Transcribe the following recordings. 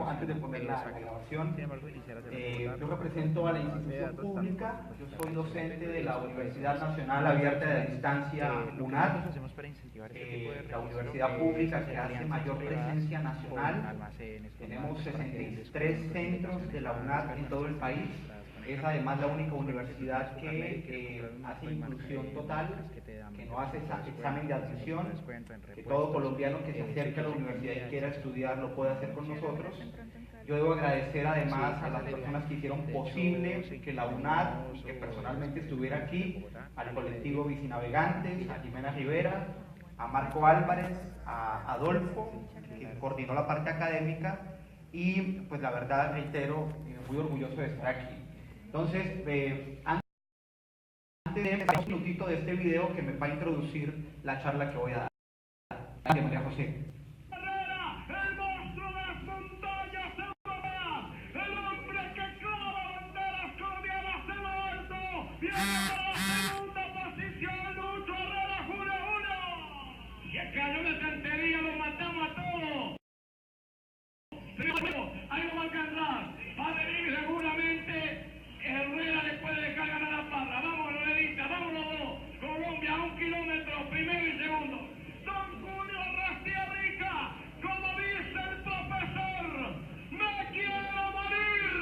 antes de poner la grabación. Yo represento a la institución pública, yo soy docente de la Universidad Nacional Abierta de Distancia, UNAD, la universidad pública que hace mayor presencia nacional. Tenemos 63 centros de la UNAD en todo el país. Es además la única universidad que hace inclusión total, que no hace examen de admisión, que todo colombiano que se acerque a la universidad y quiera estudiar lo puede hacer con nosotros. Yo debo agradecer además a las personas que hicieron posible que la UNAD, que personalmente estuviera aquí, al colectivo Bicinavegantes, a Jimena Rivera, a Marco Álvarez, a Adolfo, que coordinó la parte académica, y pues la verdad, reitero, muy orgulloso de estar aquí. Entonces, antes de empezar un minutito de este video que me va a introducir la charla que voy a dar. Gracias, María José. El monstruo de las montañas europeas, el hombre que clava banderas colombianas en lo alto, viene para la segunda posición, Lucho Herrera, Julio. Y acá no de santería lo matamos a todos. Ahí lo va a alcanzar, va a venir seguramente. Herrera le puede dejar ganar a Parra. Vamos, Lorelita, vamos los dos. Colombia a 1 kilómetro, primero y segundo. Don Julio Rastiabrica, como dice el profesor, me quiero morir.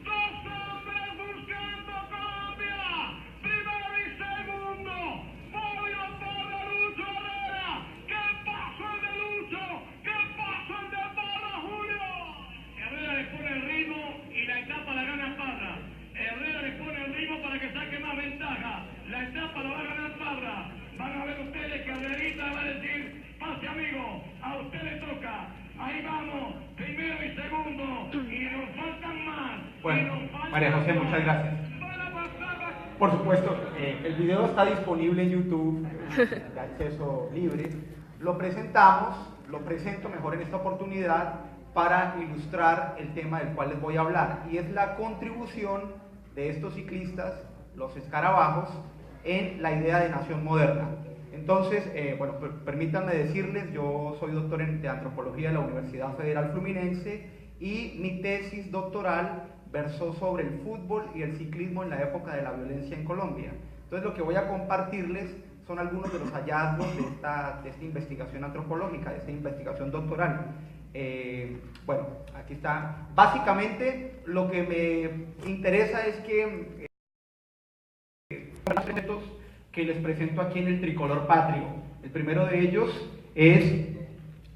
Dos hombres buscando Colombia, primero y segundo. Julio Parra, Lucho Herrera. ¿Qué pasó el de Lucho? ¿Qué pasó el de Parra, Julio? Herrera le pone el ritmo y la etapa la gana Parra. Herrera le pone el ritmo para que saque más ventaja. La etapa la va a ganar Parra. Van a ver ustedes que Herrerita va a decir, pase amigo, a usted le toca. Ahí vamos, primero y segundo. Y nos faltan más. Bueno, María José, muchas gracias. Por supuesto, el video está disponible en YouTube, de acceso libre. Lo presento mejor en esta oportunidad para ilustrar el tema del cual les voy a hablar, y es la contribución de estos ciclistas, los escarabajos, en la idea de nación moderna. Entonces, bueno, permítanme decirles, yo soy doctor de antropología de la Universidad Federal Fluminense y mi tesis doctoral versó sobre el fútbol y el ciclismo en la época de la violencia en Colombia. Entonces, lo que voy a compartirles son algunos de los hallazgos de esta investigación antropológica, de esta investigación doctoral. Bueno, aquí está. Básicamente, lo que me interesa es que los conceptos que les presento aquí en el tricolor patrio. El primero de ellos es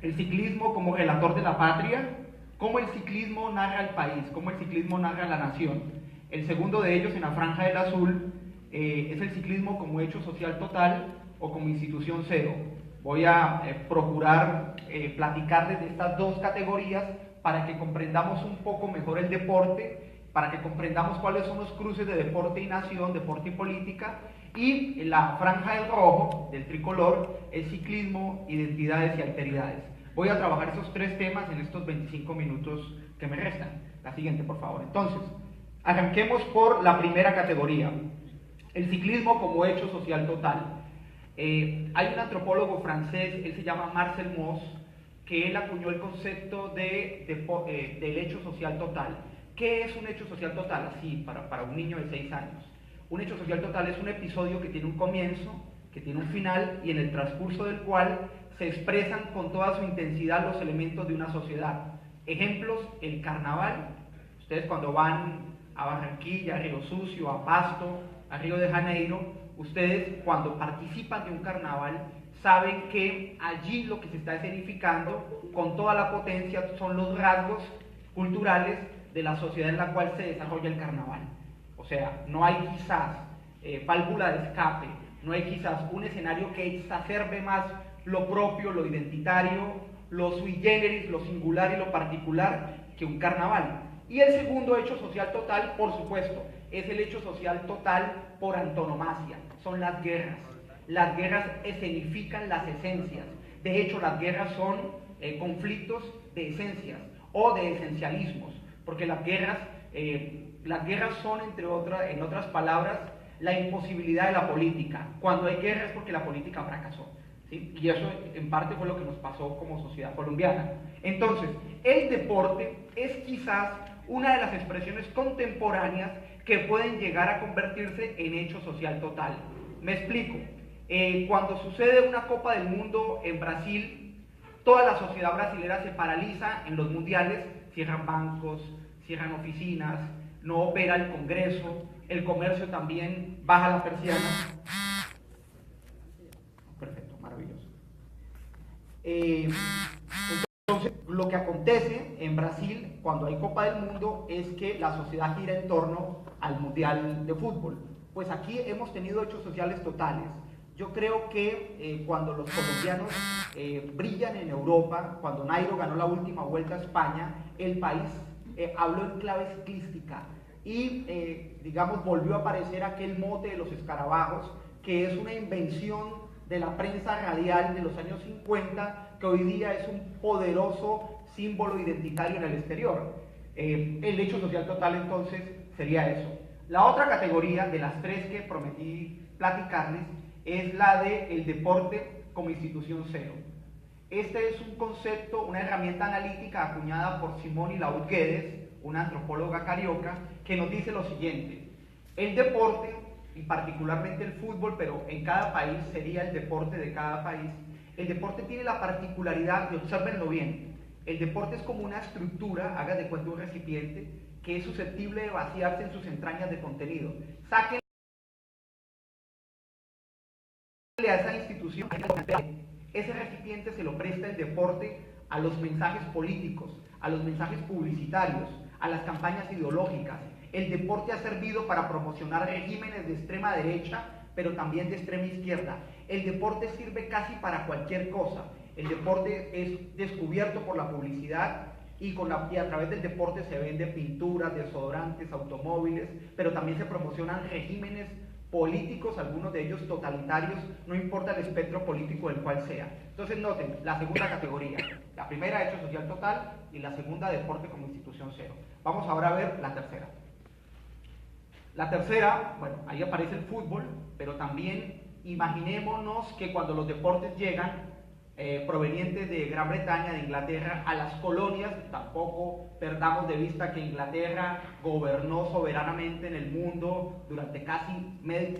el ciclismo como relator de la patria, cómo el ciclismo narra al país, cómo el ciclismo narra a la nación. El segundo de ellos, en la franja del azul, es el ciclismo como hecho social total o como institución cero. Voy a procurar platicarles de estas dos categorías para que comprendamos un poco mejor el deporte, para que comprendamos cuáles son los cruces de deporte y nación, deporte y política, y en la franja del rojo, del tricolor, el ciclismo, identidades y alteridades. Voy a trabajar esos tres temas en estos 25 minutos que me restan. La siguiente, por favor. Entonces, arranquemos por la primera categoría, el ciclismo como hecho social total. Hay un antropólogo francés, él se llama Marcel Mauss, que él acuñó el concepto del hecho social total. ¿Qué es un hecho social total? Así, para un niño de 6 años. Un hecho social total es un episodio que tiene un comienzo, que tiene un final y en el transcurso del cual se expresan con toda su intensidad los elementos de una sociedad. Ejemplos, el carnaval. Ustedes cuando van a Barranquilla, a Río Sucio, a Pasto, a Río de Janeiro, ustedes cuando participan de un carnaval saben que allí lo que se está escenificando con toda la potencia son los rasgos culturales de la sociedad en la cual se desarrolla el carnaval. O sea, no hay quizás válvula de escape, no hay quizás un escenario que exacerbe más lo propio, lo identitario, lo sui generis, lo singular y lo particular que un carnaval. Y el segundo hecho social total, por supuesto, es el hecho social total por antonomasia, son las guerras. Las guerras escenifican las esencias. De hecho, las guerras son conflictos de esencias o de esencialismos, porque las guerras son, en otras palabras, la imposibilidad de la política. Cuando hay guerra es porque la política fracasó. ¿sí? Y eso en parte fue lo que nos pasó como sociedad colombiana. Entonces, el deporte es quizás una de las expresiones contemporáneas que pueden llegar a convertirse en hecho social total. Me explico. Cuando sucede una Copa del Mundo en Brasil, toda la sociedad brasilera se paraliza en los mundiales, cierran bancos, cierran oficinas, no opera el Congreso, el comercio también baja la persiana. Perfecto, maravilloso. Entonces, lo que acontece en Brasil cuando hay Copa del Mundo es que la sociedad gira en torno al Mundial de Fútbol. Pues aquí hemos tenido hechos sociales totales. Yo creo que cuando los colombianos brillan en Europa, cuando Nairo ganó la última vuelta a España, el país habló en clave ciclística y, digamos, volvió a aparecer aquel mote de los escarabajos, que es una invención de la prensa radial de los años 50, que hoy día es un poderoso símbolo identitario en el exterior. El hecho social total, entonces, sería eso. La otra categoría de las tres que prometí platicarles es la del deporte como institución cero. Este es un concepto, una herramienta analítica acuñada por Simone Laud Guedes, una antropóloga carioca, que nos dice lo siguiente: el deporte, y particularmente el fútbol, pero en cada país sería el deporte de cada país, el deporte tiene la particularidad, y obsérvenlo bien, el deporte es como una estructura, haga de cuenta un recipiente, que es susceptible de vaciarse en sus entrañas de contenido. Sáquenle a esa institución, ese recipiente se lo presta el deporte a los mensajes políticos, a los mensajes publicitarios, a las campañas ideológicas. El deporte ha servido para promocionar regímenes de extrema derecha, pero también de extrema izquierda. El deporte sirve casi para cualquier cosa. El deporte es descubierto por la publicidad y a través del deporte se venden pinturas, desodorantes, automóviles, pero también se promocionan regímenes políticos, algunos de ellos totalitarios, no importa el espectro político del cual sea. Entonces noten, la segunda categoría, la primera hecho social total y la segunda deporte como institución cero. Vamos ahora a ver la tercera. La tercera, bueno, ahí aparece el fútbol, pero también imaginémonos que cuando los deportes llegan provenientes de Gran Bretaña, de Inglaterra, a las colonias, tampoco perdamos de vista que Inglaterra gobernó soberanamente en el mundo durante casi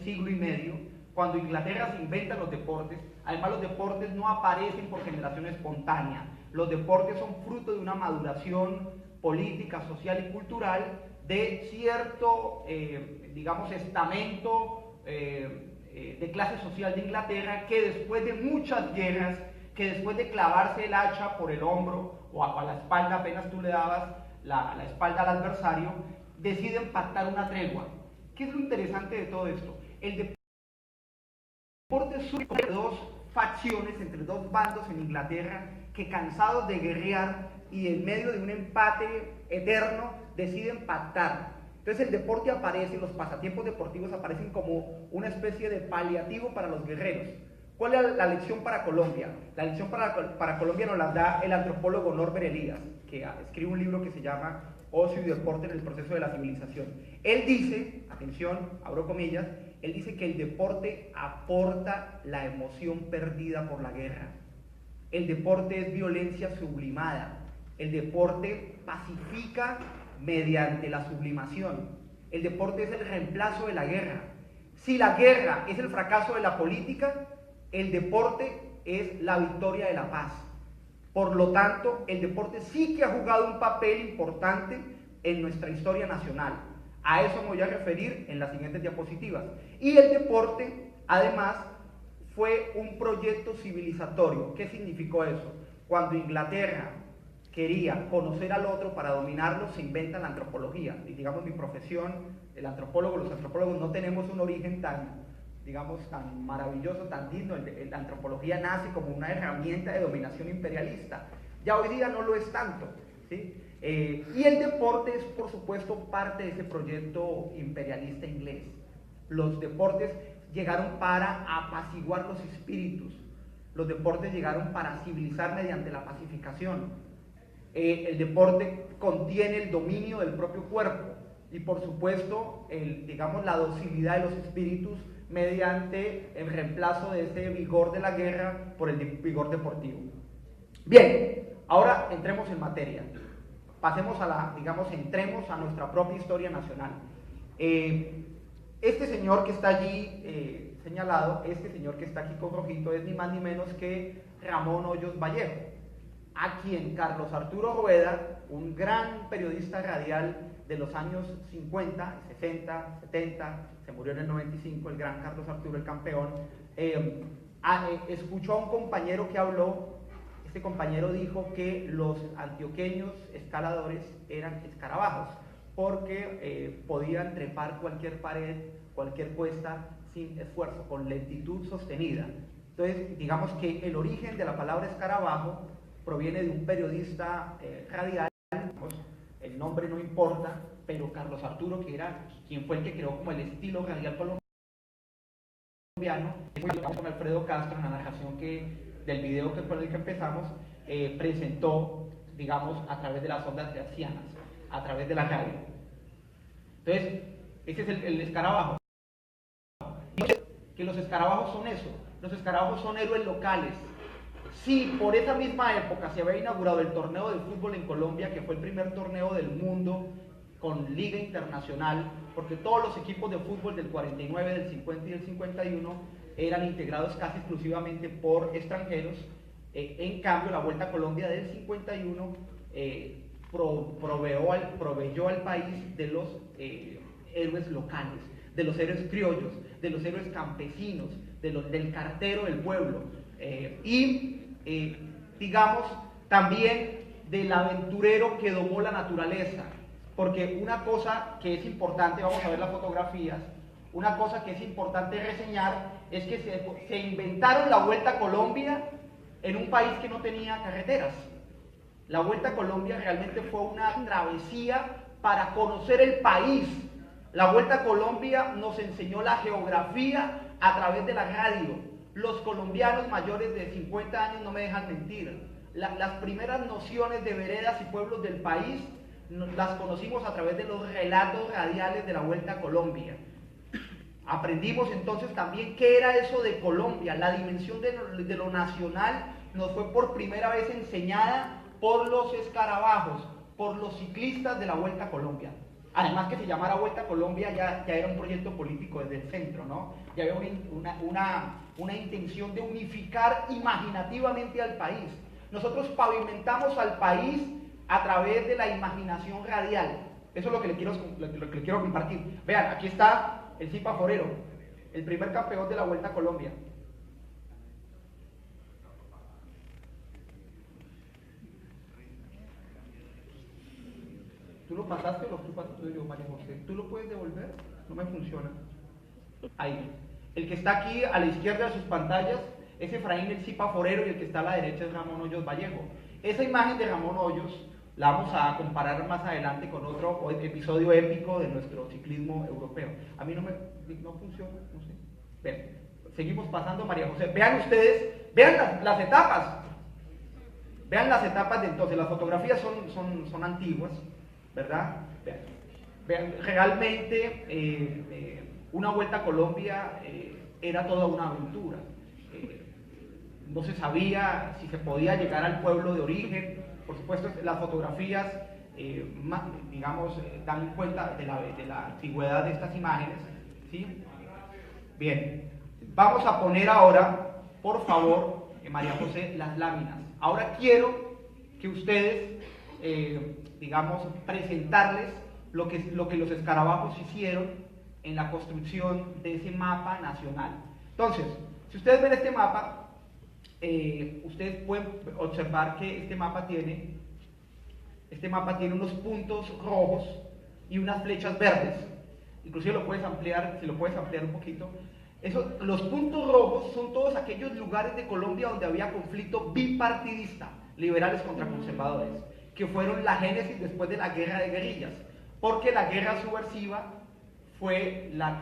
siglo y medio. Cuando Inglaterra se inventan los deportes, además los deportes no aparecen por generación espontánea, los deportes son fruto de una maduración política, social y cultural de cierto, digamos, estamento de clase social de Inglaterra, que después de muchas guerras, que después de clavarse el hacha por el hombro o a la espalda, apenas tú le dabas la espalda al adversario, deciden pactar una tregua. ¿Qué es lo interesante de todo esto? El deporte surge entre dos facciones, entre dos bandos en Inglaterra, que cansados de guerrear y en medio de un empate eterno, deciden pactar. Entonces el deporte aparece, los pasatiempos deportivos aparecen como una especie de paliativo para los guerreros. ¿Cuál es la lección para Colombia? La lección para Colombia nos la da el antropólogo Norbert Elias, que escribe un libro que se llama Ocio y Deporte en el Proceso de la Civilización. Él dice, atención, abro comillas, él dice que el deporte aporta la emoción perdida por la guerra. El deporte es violencia sublimada. El deporte pacifica mediante la sublimación. El deporte es el reemplazo de la guerra. Si la guerra es el fracaso de la política, el deporte es la victoria de la paz. Por lo tanto, el deporte sí que ha jugado un papel importante en nuestra historia nacional. A eso me voy a referir en las siguientes diapositivas. Y el deporte, además, fue un proyecto civilizatorio. ¿Qué significó eso? Cuando Inglaterra quería conocer al otro para dominarlo, se inventa la antropología. Y digamos, mi profesión, el antropólogo, los antropólogos no tenemos un origen tan, digamos, tan maravilloso, tan digno. La antropología nace como una herramienta de dominación imperialista. Ya hoy día no lo es tanto, ¿sí? Y el deporte es, por supuesto, parte de ese proyecto imperialista inglés. Los deportes llegaron para apaciguar los espíritus. Los deportes llegaron para civilizar mediante la pacificación. El deporte contiene el dominio del propio cuerpo y, por supuesto, digamos, la docilidad de los espíritus mediante el reemplazo de ese vigor de la guerra por el vigor deportivo. Bien, ahora entremos en materia. Pasemos entremos a nuestra propia historia nacional. Este señor que está allí señalado, este señor que está aquí con rojito, es ni más ni menos que Ramón Hoyos Vallejo, a quien Carlos Arturo Rueda, un gran periodista radial de los años 50, 60, 70, se murió en el 95, el gran Carlos Arturo, el campeón, escuchó a un compañero que habló. Este compañero dijo que los antioqueños escaladores eran escarabajos, porque podían trepar cualquier pared, cualquier cuesta sin esfuerzo, con lentitud sostenida. Entonces, digamos que el origen de la palabra escarabajo proviene de un periodista radial, el nombre no importa, pero Carlos Arturo, que era quien fue el que creó como el estilo radial colombiano, con Alfredo Castro, en la narración del video con el que empezamos, presentó, digamos, a través de las ondas hertzianas, a través de la radio. Entonces, ese es el escarabajo. Que los escarabajos son eso, los escarabajos son héroes locales. Sí, por esa misma época se había inaugurado el torneo de fútbol en Colombia, que fue el primer torneo del mundo con liga internacional, porque todos los equipos de fútbol del 49, del 50 y del 51 eran integrados casi exclusivamente por extranjeros. En cambio, la Vuelta a Colombia del 51 proveyó al país de los héroes locales, de los héroes criollos, de los héroes campesinos, del cartero del pueblo, digamos, también del aventurero que domó la naturaleza, porque una cosa que es importante, vamos a ver las fotografías, una cosa que es importante reseñar es que se inventaron la Vuelta a Colombia en un país que no tenía carreteras. La Vuelta a Colombia realmente fue una travesía para conocer el país. La Vuelta a Colombia nos enseñó la geografía a través de la radio. Los colombianos mayores de 50 años no me dejan mentir. Las primeras nociones de veredas y pueblos del país las conocimos a través de los relatos radiales de la Vuelta a Colombia. Aprendimos entonces también qué era eso de Colombia. La dimensión de lo nacional nos fue por primera vez enseñada por los escarabajos, por los ciclistas de la Vuelta a Colombia. Además que se llamara Vuelta a Colombia ya era un proyecto político desde el centro, ¿no? Ya había una intención de unificar imaginativamente al país. Nosotros pavimentamos al país a través de la imaginación radial. Eso es lo que le quiero compartir. Vean, aquí está el Zipa Forero, el primer campeón de la Vuelta a Colombia. ¿Tú lo pasaste o lo estoy pasando yo, María José? ¿Tú lo puedes devolver? No me funciona. Ahí. El que está aquí a la izquierda de sus pantallas es Efraín el Zipa Forero y el que está a la derecha es Ramón Hoyos Vallejo. Esa imagen de Ramón Hoyos la vamos a comparar más adelante con otro episodio épico de nuestro ciclismo europeo. A mí no funciona, no sé. Ven, seguimos pasando, María José. Vean ustedes, vean las etapas. Vean las etapas de entonces. Las fotografías son antiguas, ¿verdad? Vean, realmente una Vuelta a Colombia era toda una aventura. No se sabía si se podía llegar al pueblo de origen. Por supuesto, las fotografías, dan cuenta de la antigüedad de estas imágenes, ¿sí? Bien, vamos a poner ahora, por favor, María José, las láminas. Ahora quiero que ustedes, presentarles lo que los escarabajos hicieron en la construcción de ese mapa nacional. Entonces, si ustedes ven este mapa, ustedes pueden observar que este mapa tiene unos puntos rojos y unas flechas verdes. Inclusive lo puedes ampliar, si lo puedes ampliar un poquito. Los puntos rojos son todos aquellos lugares de Colombia donde había conflicto bipartidista, liberales contra conservadores, que fueron la génesis después de la guerra de guerrillas, porque la guerra subversiva fue la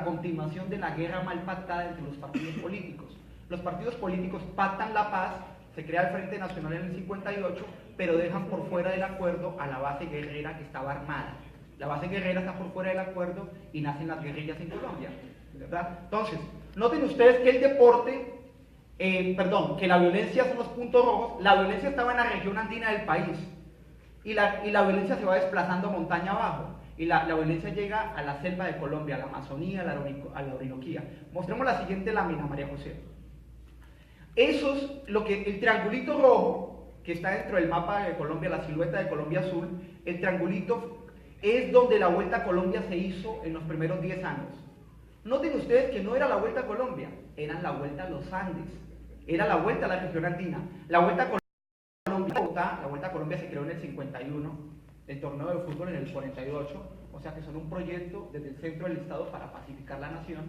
continuación de la guerra mal pactada entre los partidos políticos. Los partidos políticos pactan la paz, se crea el Frente Nacional en el 58, pero dejan por fuera del acuerdo a la base guerrera que estaba armada. La base guerrera está por fuera del acuerdo y nacen las guerrillas en Colombia, ¿verdad? Entonces, noten ustedes que el deporte, que la violencia son los puntos rojos. La violencia estaba en la región andina del país y la violencia se va desplazando montaña abajo. Y la violencia llega a la selva de Colombia, a la Amazonía, a la Orinoquía. Mostremos la siguiente lámina, María José. Eso es el triangulito rojo, que está dentro del mapa de Colombia, la silueta de Colombia azul. El triangulito es donde la Vuelta a Colombia se hizo en los primeros 10 años. Noten ustedes que no era la Vuelta a Colombia, era la Vuelta a los Andes. Era la Vuelta a la región andina. La Vuelta a Colombia se creó en el 51. El torneo de fútbol en el 48, o sea que son un proyecto desde el centro del Estado para pacificar la nación,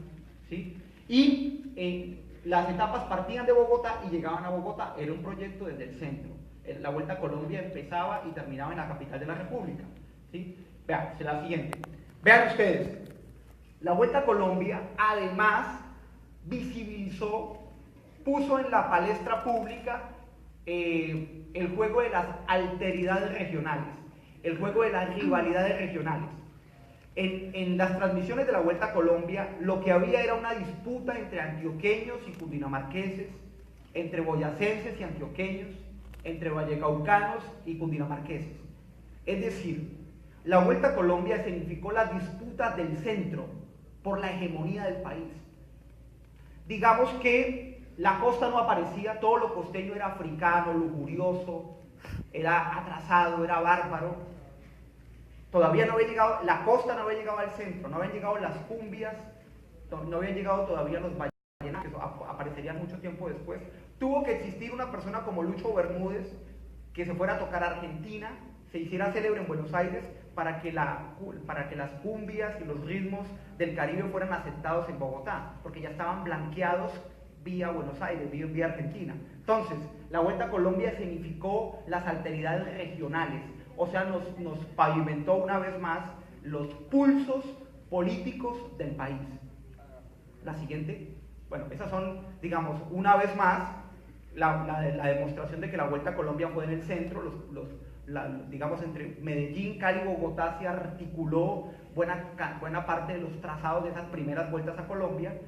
¿sí? Y las etapas partían de Bogotá y llegaban a Bogotá, era un proyecto desde el centro. La Vuelta a Colombia empezaba y terminaba en la capital de la República, ¿sí? Vean, es la siguiente. Vean ustedes, la Vuelta a Colombia además visibilizó, puso en la palestra pública el juego de las alteridades regionales, el juego de las rivalidades regionales. En las transmisiones de la Vuelta a Colombia, lo que había era una disputa entre antioqueños y cundinamarqueses, entre boyacenses y antioqueños, entre vallecaucanos y cundinamarqueses. Es decir, la Vuelta a Colombia significó la disputa del centro por la hegemonía del país. Digamos que la costa no aparecía, todo lo costeño era africano, lujurioso, era atrasado, era bárbaro. Todavía no había llegado, la costa no había llegado al centro, no habían llegado las cumbias, no habían llegado todavía los vallenatos, que aparecerían mucho tiempo después. Tuvo que existir una persona como Lucho Bermúdez que se fuera a tocar a Argentina, se hiciera célebre en Buenos Aires para que las cumbias y los ritmos del Caribe fueran aceptados en Bogotá, porque ya estaban blanqueados vía Buenos Aires, vía Argentina. Entonces, la Vuelta a Colombia significó las alteridades regionales, o sea, nos pavimentó una vez más los pulsos políticos del país. La siguiente, bueno, esas son, digamos, una vez más, la demostración de que la Vuelta a Colombia fue en el centro, digamos, entre Medellín, Cali y Bogotá se articuló buena parte de los trazados de esas primeras vueltas a Colombia.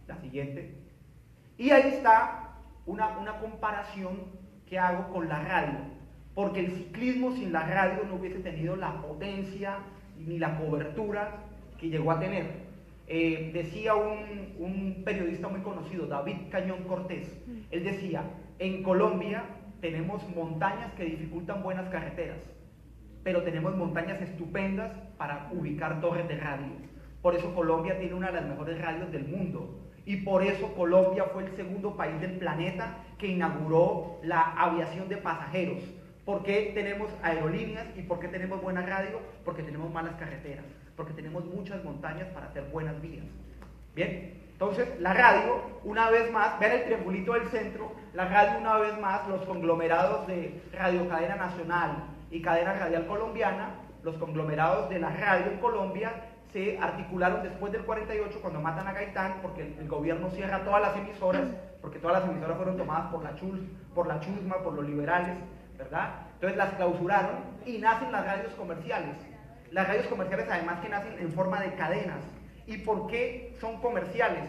La siguiente. Y ahí está una comparación que hago con la radio, porque el ciclismo sin la radio no hubiese tenido la potencia ni la cobertura que llegó a tener. Decía un periodista muy conocido, David Cañón Cortés, él decía, en Colombia tenemos montañas que dificultan buenas carreteras, pero tenemos montañas estupendas para ubicar torres de radio. Por eso Colombia tiene una de las mejores radios del mundo. Y por eso Colombia fue el segundo país del planeta que inauguró la aviación de pasajeros. ¿Por qué tenemos aerolíneas y por qué tenemos buena radio? Porque tenemos malas carreteras, porque tenemos muchas montañas para hacer buenas vías. Bien, entonces la radio, una vez más, vean el triangulito del centro, la radio una vez más, los conglomerados de Radio Cadena Nacional y Cadena Radial Colombiana, los conglomerados de la radio en Colombia, se articularon después del 48 cuando matan a Gaitán, porque el gobierno cierra todas las emisoras, porque todas las emisoras fueron tomadas por la chusma, por los liberales, ¿verdad? Entonces las clausuraron y nacen las radios comerciales. Las radios comerciales además que nacen en forma de cadenas. ¿Y por qué son comerciales?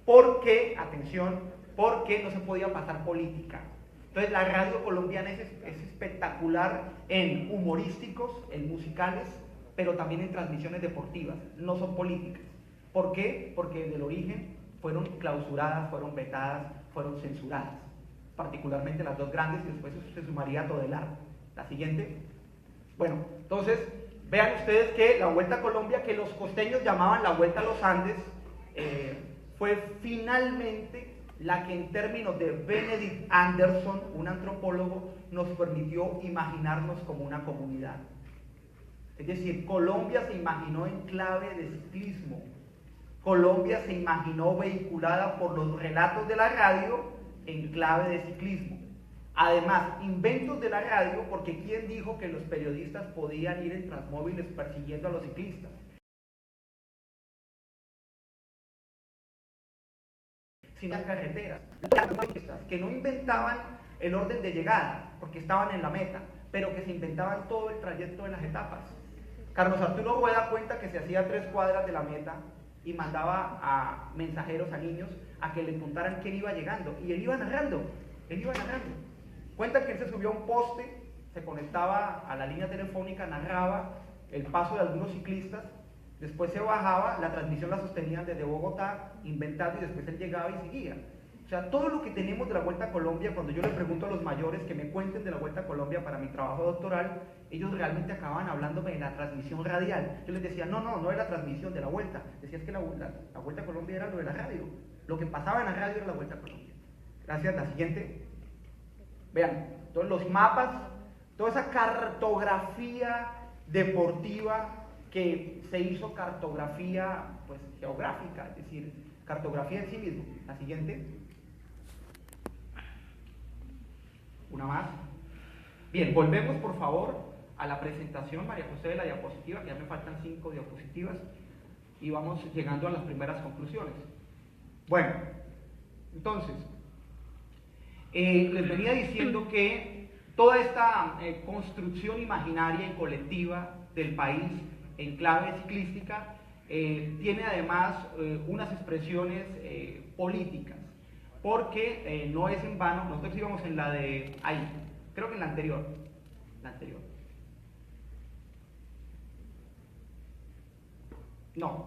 Porque, atención, porque no se podía pasar política. Entonces la radio colombiana es espectacular en humorísticos, en musicales, pero también en transmisiones deportivas, no son políticas. ¿Por qué? Porque desde el origen fueron clausuradas, fueron vetadas, fueron censuradas, particularmente las dos grandes, y después se sumaría Todelar. La siguiente. Bueno, entonces, vean ustedes que la Vuelta a Colombia, que los costeños llamaban la Vuelta a los Andes, fue finalmente la que en términos de Benedict Anderson, un antropólogo, nos permitió imaginarnos como una comunidad. Es decir, Colombia se imaginó en clave de ciclismo. Colombia se imaginó vehiculada por los relatos de la radio en clave de ciclismo. Además, inventos de la radio, porque ¿quién dijo que los periodistas podían ir en transmóviles persiguiendo a los ciclistas? Sin las carreteras, que no inventaban el orden de llegada, porque estaban en la meta, pero que se inventaban todo el trayecto de las etapas. Carlos Arturo Rueda cuenta que se hacía a 3 cuadras de la meta y mandaba a mensajeros, a niños, a que le contaran quién iba llegando. Y él iba narrando. Cuenta que él se subió a un poste, se conectaba a la línea telefónica, narraba el paso de algunos ciclistas, después se bajaba, la transmisión la sostenían desde Bogotá, inventando, y después él llegaba y seguía. O sea, todo lo que tenemos de la Vuelta a Colombia, cuando yo le pregunto a los mayores que me cuenten de la Vuelta a Colombia para mi trabajo doctoral, ellos realmente acababan hablándome de la transmisión radial. Yo les decía, no es la transmisión de la Vuelta. Decía, es que la Vuelta a Colombia era lo de la radio. Lo que pasaba en la radio era la Vuelta a Colombia. Gracias. La siguiente. Vean, todos los mapas, toda esa cartografía deportiva que se hizo cartografía pues, geográfica, es decir, cartografía en sí mismo. La siguiente. Una más. Bien, volvemos por favor a la presentación, María José, de la diapositiva, que ya me faltan 5 diapositivas, y vamos llegando a las primeras conclusiones. Bueno, entonces, les venía diciendo que toda esta construcción imaginaria y colectiva del país en clave ciclística tiene además unas expresiones políticas, porque no es en vano. Nosotros íbamos en la de ahí, creo que en la anterior, no,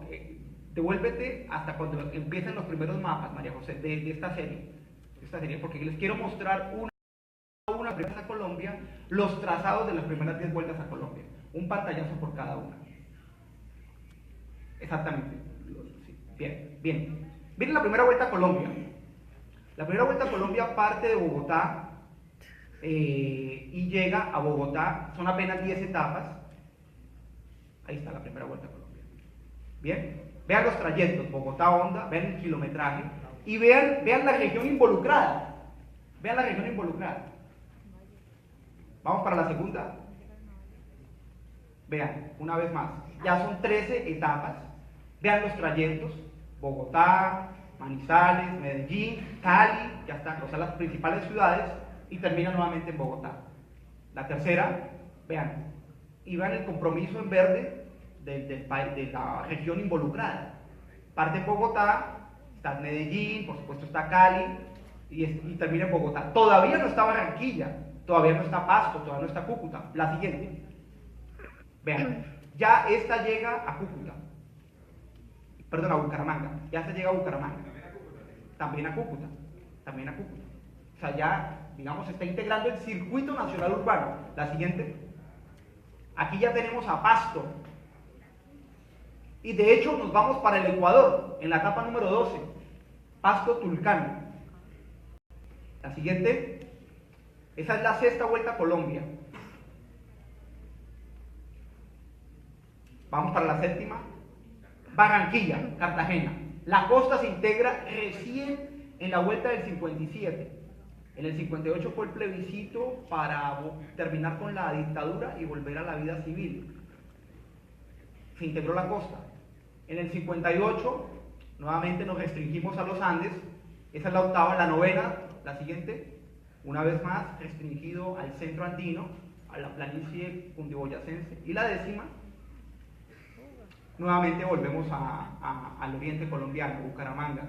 devuélvete hasta cuando empiezan los primeros mapas, María José, de esta serie, porque les quiero mostrar una vuelta a Colombia, los trazados de las primeras 10 vueltas a Colombia, un pantallazo por cada una. Exactamente. Sí. Bien. Miren la primera vuelta a Colombia. La primera vuelta a Colombia parte de Bogotá y llega a Bogotá. Son apenas 10 etapas. Ahí está la primera vuelta a Colombia. Bien. Vean los trayectos, Bogotá-Honda, vean el kilometraje y vean la región involucrada. Vamos para la segunda. Vean, una vez más, ya son 13 etapas. Vean los trayectos, Bogotá, Manizales, Medellín, Cali, ya están, o sea, las principales ciudades, y termina nuevamente en Bogotá. La tercera, vean, y vean el compromiso en verde de la región involucrada. Parte en Bogotá, está Medellín, por supuesto está Cali, y termina en Bogotá. Todavía no está Barranquilla, todavía no está Pasto, todavía no está Cúcuta. La siguiente. Vean, ya esta llega a Cúcuta. Perdón, a Bucaramanga. Ya se llega a Bucaramanga. También a Cúcuta. O sea, ya, digamos, se está integrando el circuito nacional urbano. La siguiente. Aquí ya tenemos a Pasto. Y de hecho nos vamos para el Ecuador, en la etapa número 12. Pasto Tulcán. La siguiente. Esa es la sexta vuelta a Colombia. Vamos para la séptima. Barranquilla, Cartagena. La costa se integra recién en la vuelta del 57. En el 58 fue el plebiscito para terminar con la dictadura y volver a la vida civil. Se integró la costa. En el 58, nuevamente nos restringimos a los Andes. Esa es la octava. La novena, la siguiente, una vez más, restringido al centro andino, a la planicie cundiboyacense. Y la décima, nuevamente volvemos al oriente colombiano, Bucaramanga.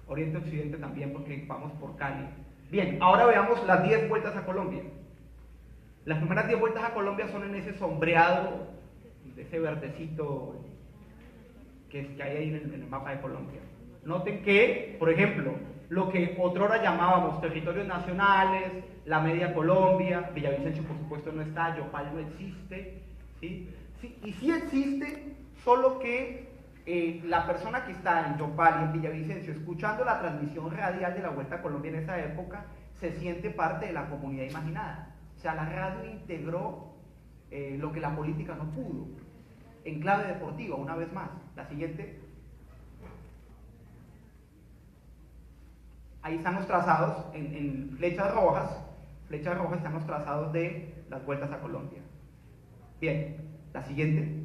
Oriente Occidente también, porque vamos por Cali. Bien, ahora veamos las 10 vueltas a Colombia. Las primeras 10 vueltas a Colombia son en ese sombreado, de ese verdecito que hay ahí en el mapa de Colombia. Noten que, por ejemplo, lo que otrora llamábamos territorios nacionales, la media Colombia, Villavicencio por supuesto no está, Yopal no existe, ¿sí? Sí, y sí existe, solo que la persona que está en Yopal y en Villavicencio escuchando la transmisión radial de la Vuelta a Colombia en esa época se siente parte de la comunidad imaginada. O sea, la radio integró lo que la política no pudo, en clave deportiva, una vez más. La siguiente. Ahí están los trazados en flechas rojas están los trazados de las vueltas a Colombia. Bien, la siguiente.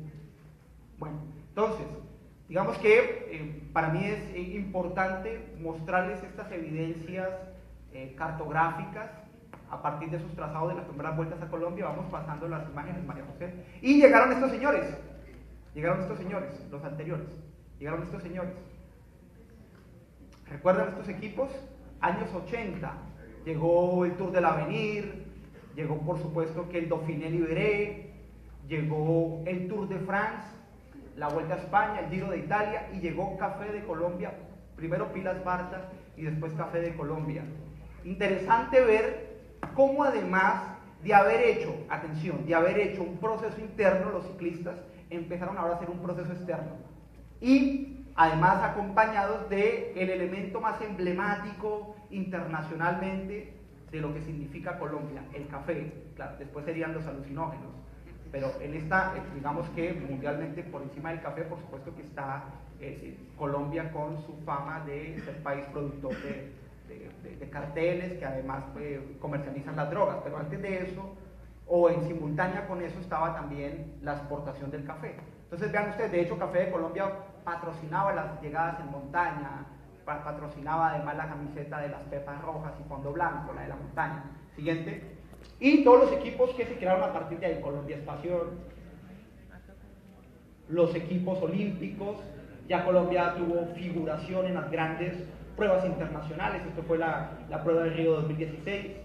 Bueno, entonces, digamos que para mí es importante mostrarles estas evidencias cartográficas a partir de sus trazados de las primeras vueltas a Colombia. Vamos pasando las imágenes, María José. Y llegaron estos señores, los anteriores, llegaron estos señores. ¿Recuerdan estos equipos? Años 80, llegó el Tour del Avenir, llegó por supuesto que el Dauphiné Libéré, llegó el Tour de France, la Vuelta a España, el Giro de Italia, y llegó Café de Colombia, primero Pilas Bartas y después Café de Colombia. Interesante ver cómo además de haber hecho, atención, de haber hecho un proceso interno, los ciclistas empezaron ahora a hacer un proceso externo. Y además acompañados del elemento más emblemático internacionalmente de lo que significa Colombia, el café. Claro, después serían los alucinógenos, pero en esta, digamos que mundialmente por encima del café, por supuesto que está Colombia con su fama de ser país productor de carteles que además comercializan las drogas, pero antes de eso, o en simultánea con eso, estaba también la exportación del café. Entonces vean ustedes, de hecho Café de Colombia patrocinaba las llegadas en montaña, patrocinaba además la camiseta de las pepas rojas y fondo blanco, la de la montaña. Siguiente. Y todos los equipos que se crearon a partir de ahí, Colombia Espacio, los equipos olímpicos, ya Colombia tuvo figuración en las grandes pruebas internacionales. Esto fue la prueba de Río 2016.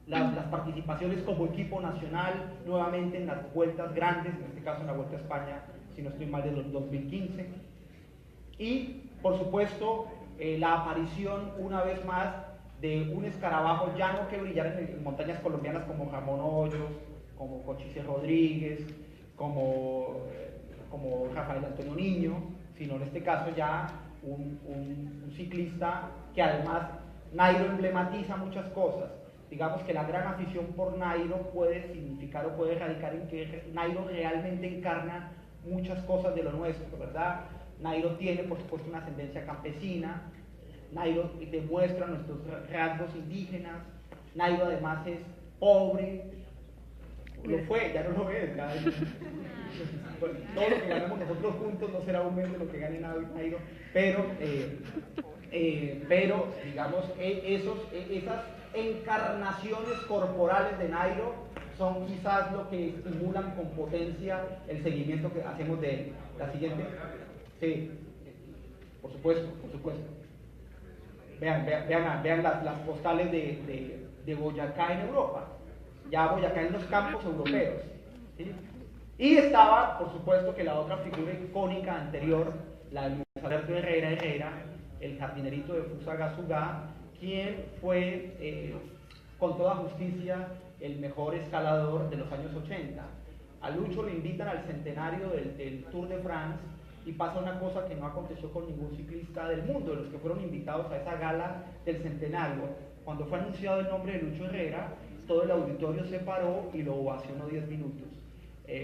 Las participaciones como equipo nacional nuevamente en las vueltas grandes, en este caso en la Vuelta a España, si no estoy mal, de 2015. Y, por supuesto, la aparición una vez más de un escarabajo ya no que brillara en montañas colombianas como Ramón Hoyos, como Cochise Rodríguez, como Rafael Antonio Niño, sino en este caso ya un ciclista que además Nairo emblematiza muchas cosas. Digamos que la gran afición por Nairo puede significar o puede radicar en que Nairo realmente encarna muchas cosas de lo nuestro, ¿verdad? Nairo tiene, por supuesto, una ascendencia campesina, Nairo demuestra nuestros rasgos indígenas, Nairo además es pobre, lo fue, ya no lo es, todo lo que ganamos nosotros juntos no será un mes de lo que gane Nairo, pero digamos, esas encarnaciones corporales de Nairo son quizás lo que estimulan con potencia el seguimiento que hacemos de él. La siguiente. Sí, por supuesto, por supuesto. Vean las postales de Boyacá en Europa. Ya Boyacá en los campos europeos. ¿Sí? Y estaba, por supuesto, que la otra figura icónica anterior, la de Luis Alberto Herrera, el jardinerito de Fusagasugá, quien fue, con toda justicia, el mejor escalador de los años 80. A Lucho lo invitan al centenario del Tour de France y pasa una cosa que no aconteció con ningún ciclista del mundo, de los que fueron invitados a esa gala del centenario. Cuando fue anunciado el nombre de Lucho Herrera, todo el auditorio se paró y lo ovacionó 10 minutos.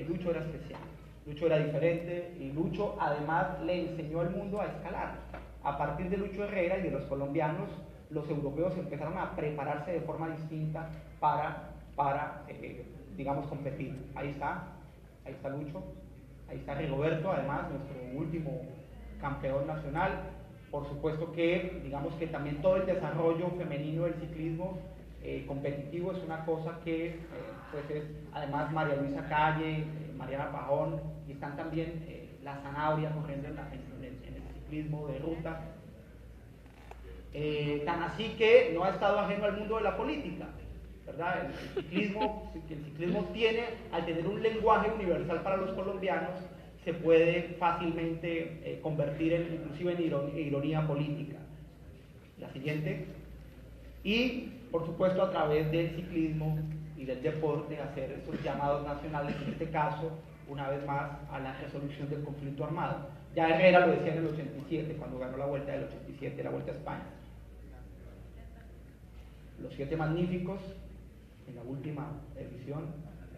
Lucho era especial, Lucho era diferente y Lucho además le enseñó al mundo a escalar. A partir de Lucho Herrera y de los colombianos, los europeos empezaron a prepararse de forma distinta para digamos, competir. Ahí está Lucho, ahí está Rigoberto, además, nuestro último campeón nacional. Por supuesto que, digamos que también todo el desarrollo femenino del ciclismo competitivo es una cosa que, pues es, además, María Luisa Calle, Mariana Pajón, y están también la Zanabria corriendo en el ciclismo de ruta. Tan así que no ha estado ajeno al mundo de la política, ¿verdad? El ciclismo tiene, al tener un lenguaje universal para los colombianos, se puede fácilmente convertir inclusive en ironía política. La siguiente. Y, por supuesto, a través del ciclismo y del deporte, hacer estos llamados nacionales, en este caso, una vez más, a la resolución del conflicto armado. Ya Herrera lo decía en el 87, cuando ganó la Vuelta del 87, la Vuelta a España. Los 7 magníficos, en la última edición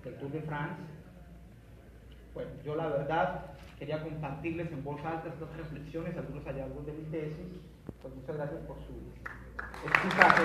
del Tour de France. Bueno, yo la verdad quería compartirles en voz alta estas reflexiones, algunos hallazgos de mi tesis. Pues muchas gracias por su escucha.